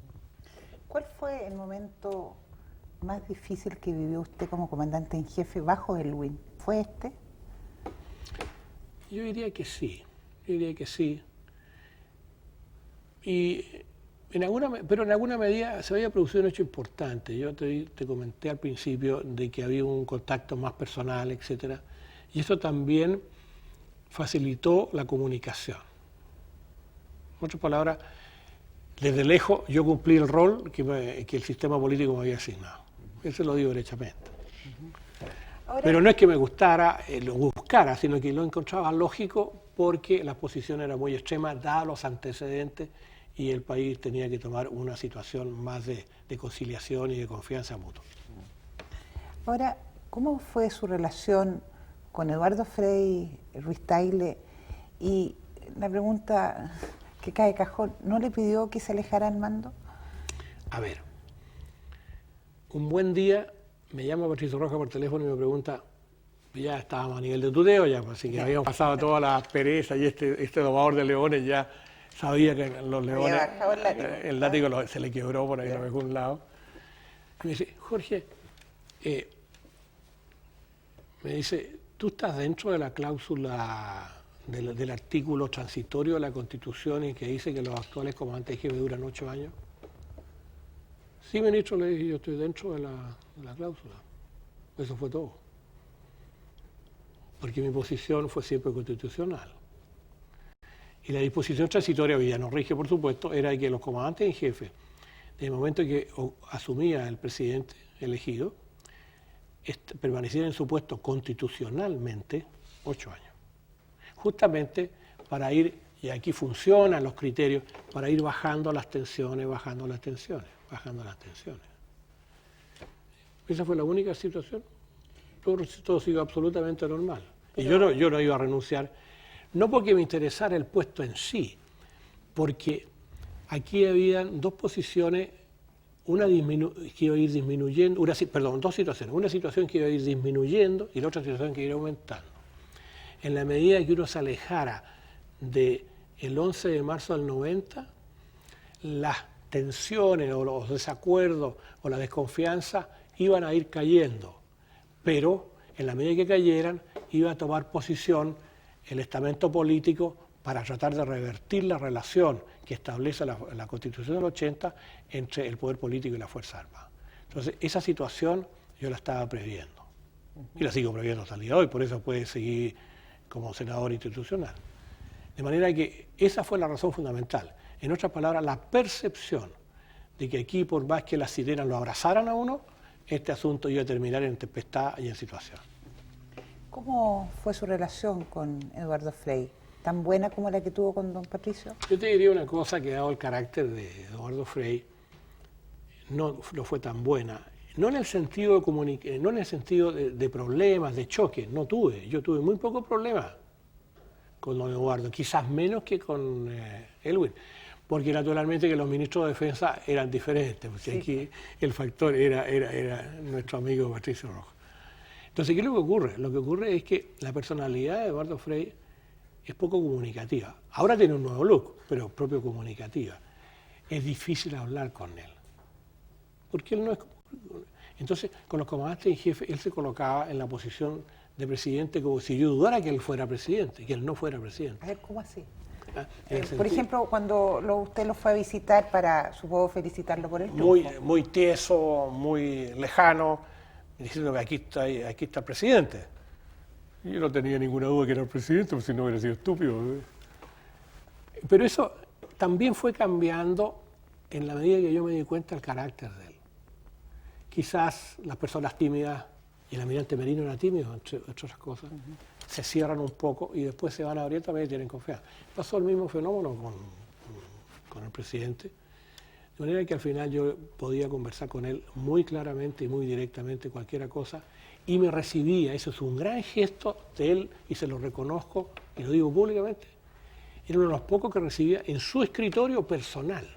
¿Cuál fue el momento más difícil que vivió usted como comandante en jefe bajo el Elwin? ¿Fue este? Yo diría que sí. Pero en alguna medida se había producido un hecho importante. Yo te comenté al principio de que había un contacto más personal, etc. Y eso también facilitó la comunicación. En otras palabras, desde lejos yo cumplí el rol que el sistema político me había asignado. Eso lo digo derechamente. Pero no es que me gustara, lo buscara, sino que lo encontraba lógico porque la posición era muy extrema, dados los antecedentes, y el país tenía que tomar una situación más de conciliación y de confianza mutua. Ahora, ¿cómo fue su relación con Eduardo Frei Ruiz-Tagle? Y la pregunta que cae de cajón, ¿no le pidió que se alejara al mando? A ver, un buen día me llama Patricio Rojas por teléfono y me pregunta, ya estábamos a nivel de tuteo, ya, así que habíamos pasado todas las perezas y este domador de leones ya sabía que los leones, el látigo se le quebró por ahí, lo dejó a un lado. Y me dice, Jorge, me dice, ¿tú estás dentro de la cláusula del artículo transitorio de la Constitución y que dice que los actuales comandantes de jefe duran 8 años? Sí, ministro, le dije, yo estoy dentro de la cláusula. Eso fue todo. Porque mi posición fue siempre constitucional. Y la disposición transitoria, que ya nos rige, por supuesto, era que los comandantes en jefe, desde el momento en que asumía el presidente elegido, permanecieran en su puesto constitucionalmente 8 años. Justamente para ir, y aquí funcionan los criterios, para ir bajando las tensiones. Esa fue la única situación. Todo siguió absolutamente normal. Y yo no iba a renunciar, no porque me interesara el puesto en sí, porque aquí habían dos posiciones, que iba a ir disminuyendo, dos situaciones. Una situación que iba a ir disminuyendo y la otra situación que iba a ir aumentando. En la medida que uno se alejara del 11 de marzo del 90, las tensiones o los desacuerdos o la desconfianza iban a ir cayendo, pero en la medida que cayeran iba a tomar posición el estamento político para tratar de revertir la relación que establece la Constitución del 80 entre el poder político y la Fuerza Armada. Entonces, esa situación yo la estaba previendo. Y la sigo previendo hasta el día de hoy, por eso puede seguir como senador institucional. De manera que esa fue la razón fundamental. En otras palabras, la percepción de que aquí, por más que las sirenas lo abrazaran a uno, este asunto iba a terminar en tempestad y en situación. ¿Cómo fue su relación con Eduardo Frei? ¿Tan buena como la que tuvo con don Patricio? Yo te diría una cosa, que dado el carácter de Eduardo Frei, no fue tan buena. No en el sentido de problemas, de choques, no tuve. Yo tuve muy pocos problemas con don Eduardo, quizás menos que con Elwin, porque naturalmente que los ministros de defensa eran diferentes, porque sí. Aquí el factor era nuestro amigo Patricio Rojas. Entonces, ¿qué es lo que ocurre? Lo que ocurre es que la personalidad de Eduardo Frei es poco comunicativa. Ahora tiene un nuevo look, pero propio comunicativa. Es difícil hablar con él, porque él no es... Entonces, con los comandantes en jefe, él se colocaba en la posición de presidente como si yo dudara que él fuera presidente, que él no fuera presidente. A ver, ¿cómo así? Por ejemplo, cuando usted lo fue a visitar para, supongo, felicitarlo por el triunfo. Muy tieso, muy lejano, diciendo que aquí está el presidente. Y yo no tenía ninguna duda que era el presidente, porque si no hubiera sido estúpido. Pero eso también fue cambiando en la medida que yo me di cuenta del carácter de él. Quizás las personas tímidas, y el almirante Merino era tímido, entre otras cosas, se cierran un poco y después se van abriendo también y tienen confianza. Pasó el mismo fenómeno con el presidente, de manera que al final yo podía conversar con él muy claramente y muy directamente cualquier cosa, y me recibía. Eso es un gran gesto de él, y se lo reconozco, y lo digo públicamente. Era uno de los pocos que recibía en su escritorio personal.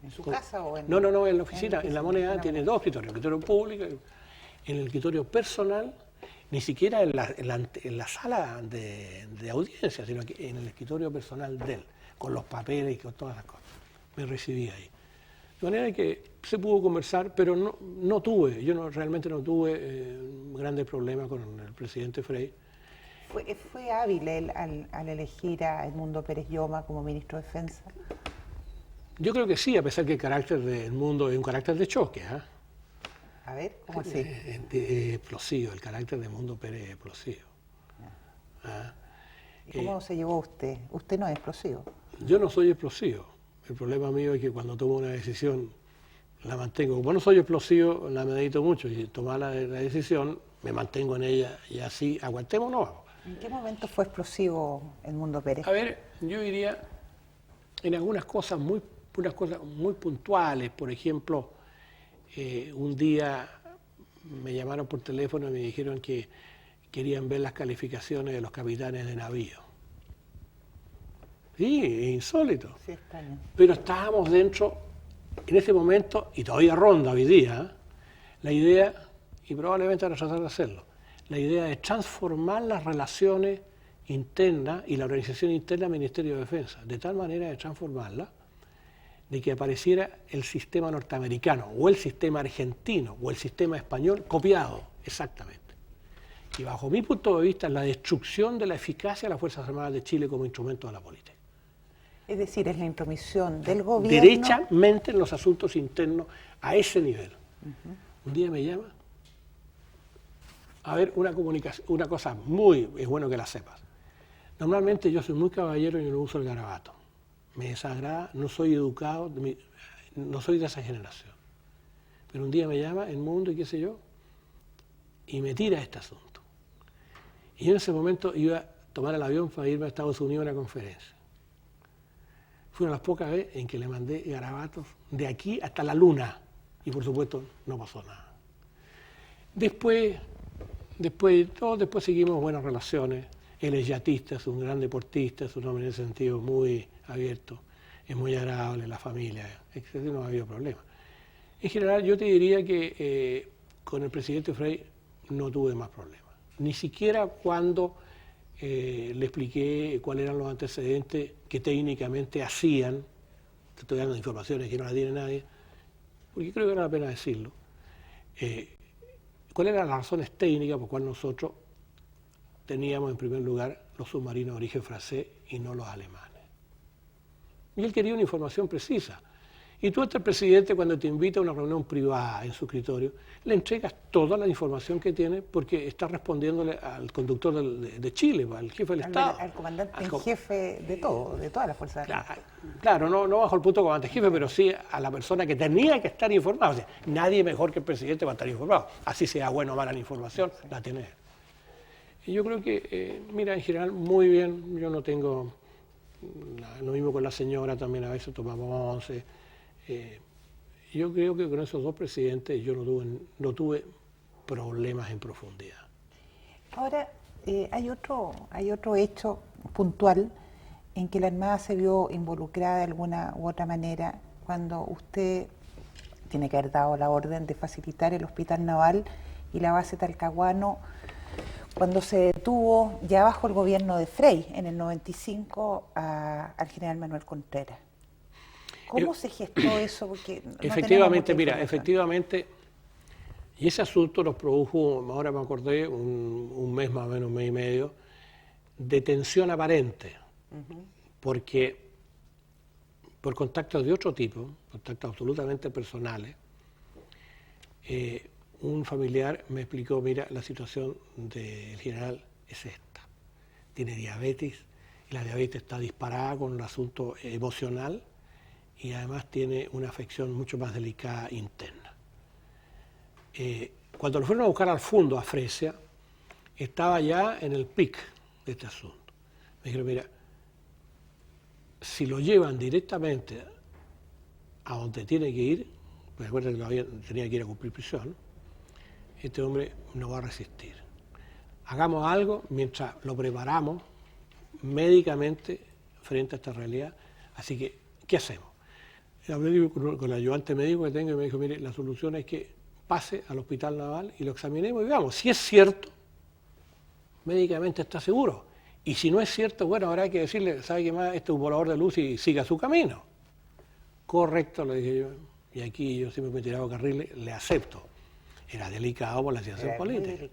¿En su casa o en...? No, en la oficina. En la Moneda tiene dos escritorios, el escritorio público, en el escritorio personal, ni siquiera en la sala de audiencia, sino que en el escritorio personal de él, con los papeles y con todas las cosas. Me recibía ahí. De manera que se pudo conversar, pero realmente no tuve grandes problemas con el presidente Frei. ¿Fue hábil él al elegir a Edmundo Pérez Lloma como ministro de Defensa? Yo creo que sí, a pesar que el carácter de Edmundo es un carácter de choque. A ver, ¿cómo así? Explosivo, el carácter de Edmundo Pérez es explosivo. ¿Y cómo se llevó usted? Usted no es explosivo. Yo no soy explosivo. El problema mío es que cuando tomo una decisión la mantengo. Como no soy explosivo, la medito mucho, y tomar la decisión me mantengo en ella, y así aguantemos o no vamos. ¿En qué momento fue explosivo Edmundo Pérez? A ver, yo diría en algunas cosas muy puntuales. Por ejemplo, un día me llamaron por teléfono y me dijeron que querían ver las calificaciones de los capitanes de navío. Sí, es insólito. Sí, extraño. Pero estábamos dentro, en ese momento, y todavía ronda hoy día, la idea, y probablemente van a tratar de hacerlo, la idea de transformar las relaciones internas y la organización interna del Ministerio de Defensa, de tal manera de transformarla, de que apareciera el sistema norteamericano, o el sistema argentino, o el sistema español, copiado, exactamente. Y bajo mi punto de vista, la destrucción de la eficacia de las Fuerzas Armadas de Chile como instrumento de la política. Es decir, es la intromisión del gobierno... Derechamente en los asuntos internos, a ese nivel. Un día me llama, a ver, una cosa es bueno que la sepas. Normalmente yo soy muy caballero y no uso el garabato. Me desagrada, no soy educado, no soy de esa generación. Pero un día me llama El Mundo y qué sé yo, y me tira este asunto. Y yo en ese momento iba a tomar el avión para irme a Estados Unidos a una conferencia. Fue una de las pocas veces en que le mandé garabatos de aquí hasta la luna, y por supuesto no pasó nada. Después seguimos buenas relaciones. Él es yatista, es un gran deportista, es un hombre en ese sentido muy abierto, es muy agradable, la familia, etc. No ha habido problema. En general, yo te diría que con el presidente Frei no tuve más problemas. Ni siquiera cuando le expliqué cuáles eran los antecedentes que técnicamente hacían, te estoy dando informaciones que no las tiene nadie, porque creo que vale la pena decirlo, cuáles eran las razones técnicas por las cuales nosotros teníamos en primer lugar los submarinos de origen francés y no los alemanes. Y él quería una información precisa. Y tú, este presidente, cuando te invita a una reunión privada en su escritorio, le entregas toda la información que tiene porque está respondiéndole al conductor de Chile, al jefe del Estado. Al comandante en jefe de todo, de todas las fuerzas armadas. Claro, no bajo el punto comandante jefe, pero sí a la persona que tenía que estar informada. O sea, nadie mejor que el presidente va a estar informado. Así sea buena o mala la información, la tiene él. Y yo creo que, mira, en general, muy bien. Yo no tengo... Lo mismo con la señora, también a veces tomamos once. Yo creo que con esos dos presidentes yo no tuve problemas en profundidad. Ahora, hay otro hecho puntual en que la Armada se vio involucrada de alguna u otra manera cuando usted tiene que haber dado la orden de facilitar el Hospital Naval y la base Talcahuano cuando se detuvo ya bajo el gobierno de Frey en el 95 al general Manuel Contreras. ¿Cómo se gestó eso? Porque no efectivamente, mira, efectivamente, y ese asunto nos produjo, ahora me acordé, un mes más o menos, un mes y medio, de tensión aparente, porque por contactos de otro tipo, contactos absolutamente personales, un familiar me explicó, mira, la situación del general es esta, tiene diabetes, y la diabetes está disparada con un asunto emocional, y además tiene una afección mucho más delicada interna. Cuando lo fueron a buscar al fondo, a Fresia, estaba ya en el pic de este asunto. Me dijeron, mira, si lo llevan directamente a donde tiene que ir, pues recuerda que tenía que ir a cumplir prisión, este hombre no va a resistir. Hagamos algo mientras lo preparamos médicamente frente a esta realidad. Así que, ¿qué hacemos? Hablé con el ayudante médico que tengo y me dijo, mire, la solución es que pase al Hospital Naval y lo examinemos y veamos. Si es cierto, médicamente está seguro. Y si no es cierto, bueno, habrá que decirle, ¿sabe qué más? Este es un volador de luz y siga su camino. Correcto, le dije yo. Y aquí yo siempre me he tirado carriles, le acepto. Era delicado por la situación política.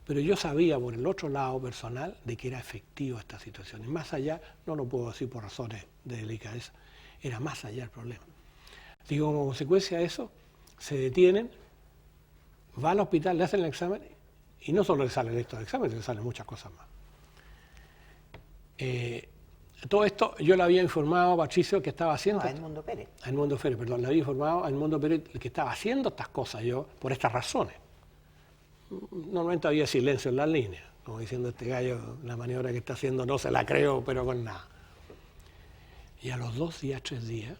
Pero yo sabía por el otro lado personal de que era efectiva esta situación. Y más allá, no lo puedo decir por razones de delicadeza, era más allá el problema. Digo, como consecuencia de eso, se detienen, va al hospital, le hacen el examen, y no solo le salen estos exámenes, le salen muchas cosas más. Todo esto yo le había informado a Patricio que estaba haciendo... No, a Edmundo Pérez. A Edmundo Pérez, perdón, le había informado a Edmundo Pérez que estaba haciendo estas cosas yo, por estas razones. Normalmente había silencio en las líneas, como diciendo este gallo, la maniobra que está haciendo no se la creo, pero con nada. Y a los 2 días, 3 días,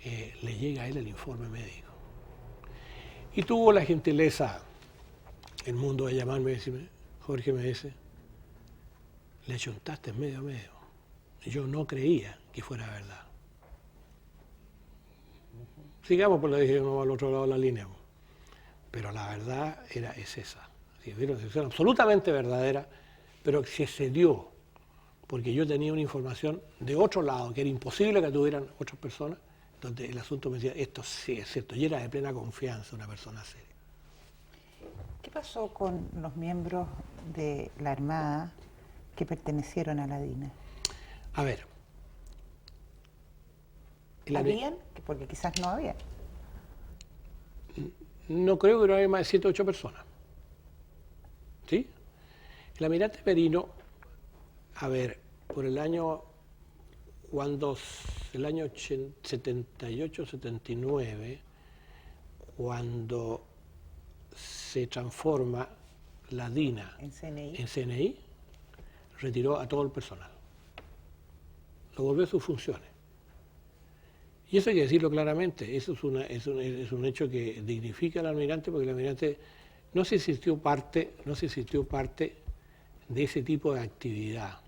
le llega a él el informe médico. Y tuvo la gentileza, el mundo, de llamarme y decirme, Jorge, me dice, le achuntaste medio a medio. Yo no creía que fuera verdad. Sigamos, pues le dije, no al otro lado de la línea. Pero la verdad es esa. Es una situación absolutamente verdadera, pero que se dio porque yo tenía una información de otro lado, que era imposible que tuvieran otras personas, donde el asunto me decía, esto sí es cierto, y era de plena confianza una persona seria. ¿Qué pasó con los miembros de la Armada que pertenecieron a la DINA? A ver. ¿Habían? Porque quizás no había. No creo que no haya más de 7 o 8 personas. ¿Sí? El almirante Merino, a ver, por el año 78, 79, cuando se transforma la DINA en CNI, retiró a todo el personal. Lo volvió a sus funciones. Y eso hay que decirlo claramente, eso es un hecho que dignifica al almirante, porque el almirante no se sintió parte de ese tipo de actividad.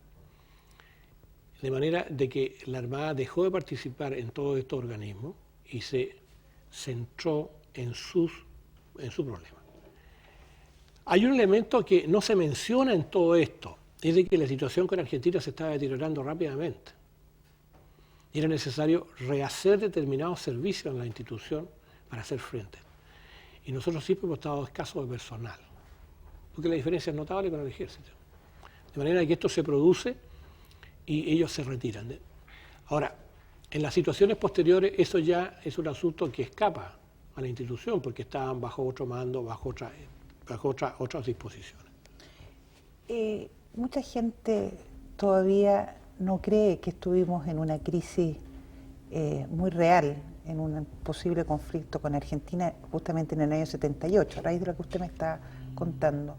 De manera de que la Armada dejó de participar en todos estos organismos y se centró en su problema. Hay un elemento que no se menciona en todo esto, es de que la situación con Argentina se estaba deteriorando rápidamente. Y era necesario rehacer determinados servicios en la institución para hacer frente. Y nosotros siempre hemos estado escasos de personal, porque la diferencia es notable con el ejército. De manera que esto se produce y ellos se retiran. Ahora, En las situaciones posteriores eso ya es un asunto que escapa a la institución porque estaban bajo otro mando, bajo otras disposiciones. Mucha gente todavía no cree que estuvimos en una crisis muy real, en un posible conflicto con Argentina justamente en el año 78, a raíz de lo que usted me está contando.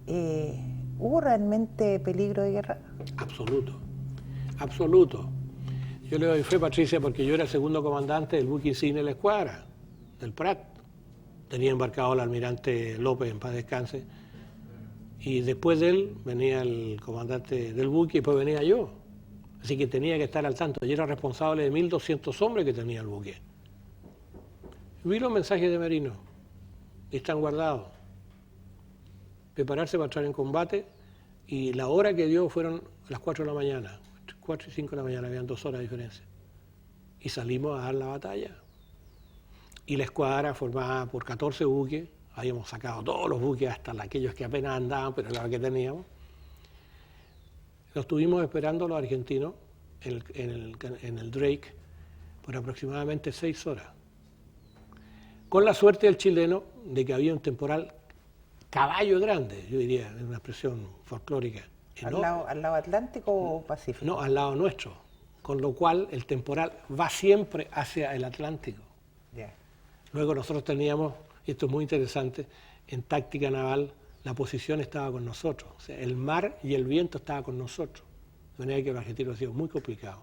¿Hubo realmente peligro de guerra? Absoluto, absoluto. Yo le doy fe, Patricia, porque yo era el segundo comandante del buque insignia de la escuadra, del Prat. Tenía embarcado el almirante López, en paz descanse, y después de él venía el comandante del buque y después venía yo. Así que tenía que estar al tanto. Yo era responsable de 1.200 hombres que tenía el buque. Vi los mensajes de Merino, y están guardados. Prepararse para entrar en combate, y la hora que dio fueron las 4 de la mañana. 4 y 5 de la mañana, habían 2 horas de diferencia. Y salimos a dar la batalla. Y la escuadra formada por 14 buques, habíamos sacado todos los buques, hasta aquellos que apenas andaban, pero era lo que teníamos. Los estuvimos esperando los argentinos en el Drake por aproximadamente 6 horas. Con la suerte del chileno de que había un temporal caballo grande, yo diría, es una expresión folclórica. ¿Al lado Atlántico o Pacífico? No, al lado nuestro, con lo cual el temporal va siempre hacia el Atlántico. Yeah. Luego nosotros teníamos, y esto es muy interesante, en táctica naval la posición estaba con nosotros, o sea, el mar y el viento estaban con nosotros, de manera que el argentino ha sido muy complicado.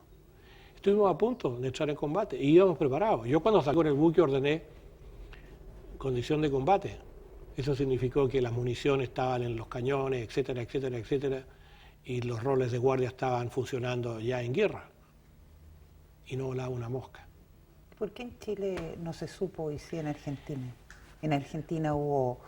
Estuvimos a punto de entrar en combate y íbamos preparados. Yo cuando salí con el buque ordené condición de combate. Eso significó que las municiones estaban en los cañones, etcétera, etcétera, etcétera, y los roles de guardia estaban funcionando ya en guerra. Y no volaba una mosca. ¿Por qué en Chile no se supo y sí en Argentina? En Argentina hubo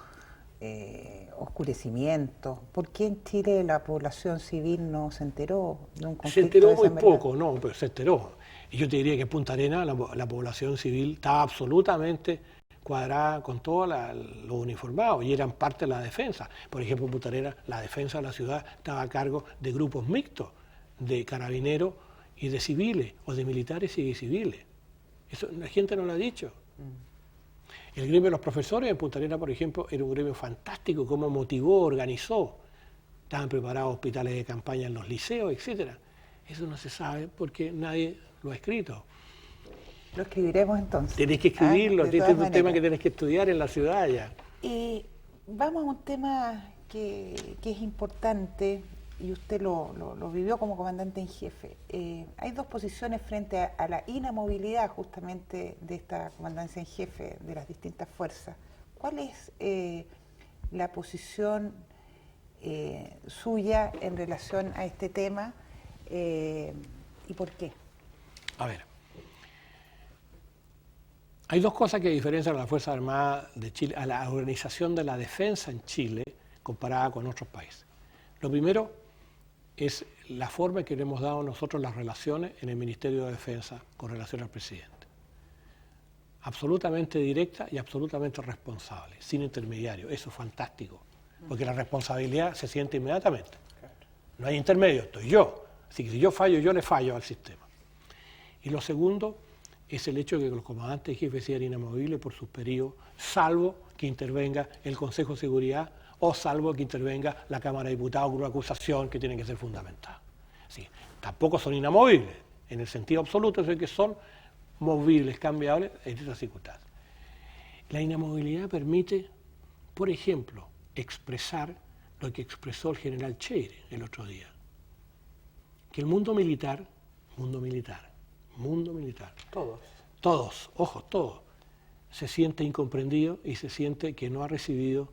oscurecimiento. ¿Por qué en Chile la población civil no se enteró de un conflicto? Se enteró muy poco, no, pero se enteró. Y yo te diría que en Punta Arenas la población civil estaba absolutamente cuadrada con todos los uniformados y eran parte de la defensa. Por ejemplo, en Punta Arenas la defensa de la ciudad estaba a cargo de grupos mixtos, de carabineros y de civiles, o de militares y de civiles. Eso la gente no lo ha dicho. El gremio de los profesores en Punta Arenas, por ejemplo, era un gremio fantástico, cómo motivó, organizó. Estaban preparados hospitales de campaña en los liceos, etcétera. Eso no se sabe porque nadie lo ha escrito. Lo escribiremos entonces. Tenés que escribirlo, este es un tema que tenés que estudiar en la ciudad ya. Y vamos a un tema que es importante, y usted lo vivió como comandante en jefe. Hay dos posiciones frente a la inamovilidad justamente de esta comandancia en jefe de las distintas fuerzas. ¿Cuál es la posición suya en relación a este tema y por qué? A ver. Hay dos cosas que diferencian a las Fuerzas Armadas de Chile, a la organización de la defensa en Chile comparada con otros países. Lo primero es la forma en que le hemos dado nosotros las relaciones en el Ministerio de Defensa con relación al presidente. Absolutamente directa y absolutamente responsable, sin intermediario. Eso es fantástico, porque la responsabilidad se siente inmediatamente. No hay intermedio, estoy yo. Así que si yo fallo, yo le fallo al sistema. Y lo segundo es el hecho de que los comandantes jefes sean inamovibles por sus periodos, salvo que intervenga el Consejo de Seguridad o salvo que intervenga la Cámara de Diputados con una acusación que tiene que ser fundamentada. Sí, tampoco son inamovibles, en el sentido absoluto, es que son movibles, cambiables en estas circunstancias. La inamovilidad permite, por ejemplo, expresar lo que expresó el general Cheire el otro día, que el mundo militar, todos, se siente incomprendido y se siente que no ha recibido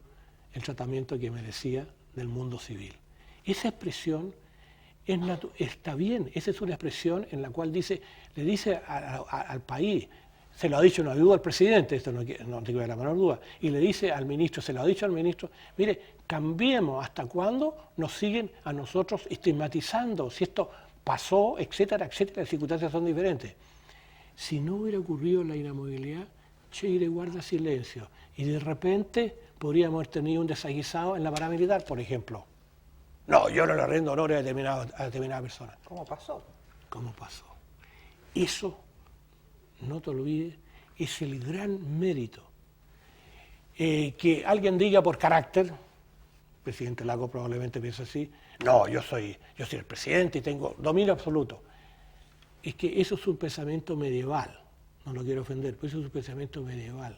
el tratamiento que merecía del mundo civil. Esa expresión está bien, esa es una expresión en la cual le dice al país, se lo ha dicho, no hay duda al presidente, esto no tengo la menor duda, y le dice al ministro, se lo ha dicho al ministro, mire, cambiemos, ¿hasta cuándo nos siguen a nosotros estigmatizando? Si esto pasó, etcétera, etcétera, las circunstancias son diferentes. Si no hubiera ocurrido la inamovilidad, Cheire guarda silencio y de repente podríamos haber tenido un desaguisado en la paramilitar, por ejemplo. No, yo no le rindo honores a determinada persona. ¿Cómo pasó? ¿Cómo pasó? Eso, no te olvides, es el gran mérito. Que alguien diga por carácter, el presidente Lago probablemente piensa así, no, yo soy el presidente y tengo dominio absoluto. Es que eso es un pensamiento medieval, no lo quiero ofender, pero eso es un pensamiento medieval.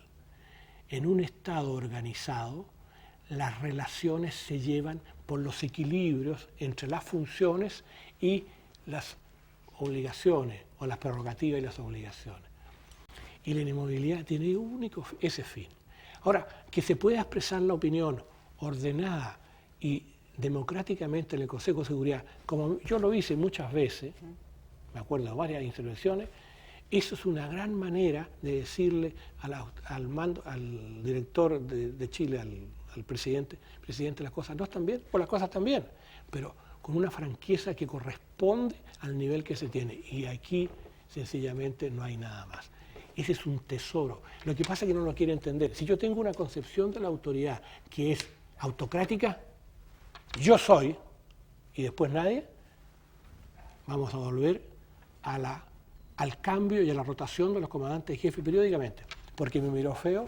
En un Estado organizado, las relaciones se llevan por los equilibrios entre las funciones y las obligaciones, o las prerrogativas y las obligaciones. Y la inamovilidad tiene único ese fin. Ahora, que se pueda expresar la opinión ordenada y democráticamente en el Consejo de Seguridad, como yo lo hice muchas veces, me acuerdo de varias intervenciones, eso es una gran manera de decirle al director de Chile, al presidente, las cosas no están bien, o las cosas están bien, pero con una franqueza que corresponde al nivel que se tiene. Y aquí, sencillamente, no hay nada más. Ese es un tesoro. Lo que pasa es que no lo quiere entender. Si yo tengo una concepción de la autoridad que es autocrática, yo soy, y después nadie, vamos a volver al cambio y a la rotación de los comandantes de jefe periódicamente. Porque me miró feo,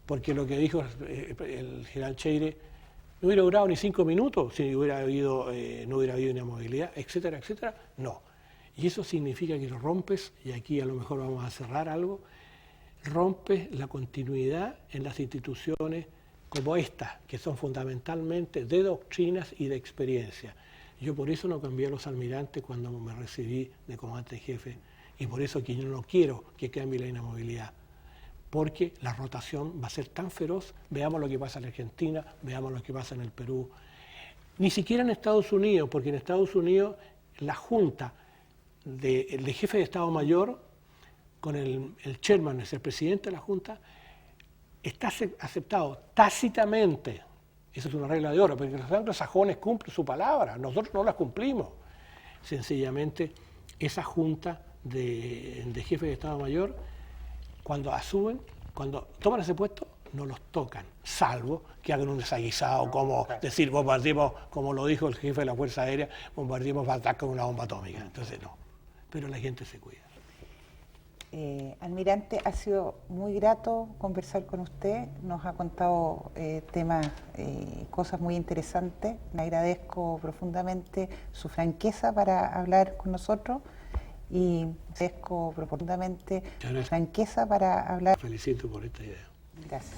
porque lo que dijo el general Cheire no hubiera durado ni 5 minutos si no hubiera habido inamovilidad, etcétera, etcétera. No. Y eso significa que lo rompes, y aquí a lo mejor vamos a cerrar algo, rompes la continuidad en las instituciones como estas, que son fundamentalmente de doctrinas y de experiencia. Yo por eso no cambié a los almirantes cuando me recibí de comandante de jefe, y por eso que yo no quiero que cambie la inamovilidad, porque la rotación va a ser tan feroz. Veamos lo que pasa en Argentina, veamos lo que pasa en el Perú. Ni siquiera en Estados Unidos, porque en Estados Unidos la Junta de jefe de Estado Mayor, con el chairman, es el presidente de la Junta, está aceptado tácitamente. Esa es una regla de oro, porque los anglosajones cumplen su palabra, nosotros no la cumplimos. Sencillamente, esa Junta de jefe de Estado Mayor, cuando asumen, cuando toman ese puesto, no los tocan, salvo que hagan un desaguisado, como decir, bombardeemos, como lo dijo el jefe de la Fuerza Aérea, bombardeemos Bagdad con una bomba atómica. Entonces no, pero la gente se cuida. Almirante, ha sido muy grato conversar con usted, nos ha contado temas, cosas muy interesantes. Le agradezco profundamente su franqueza para hablar con nosotros y agradezco profundamente su franqueza para hablar. Felicito por esta idea. Gracias.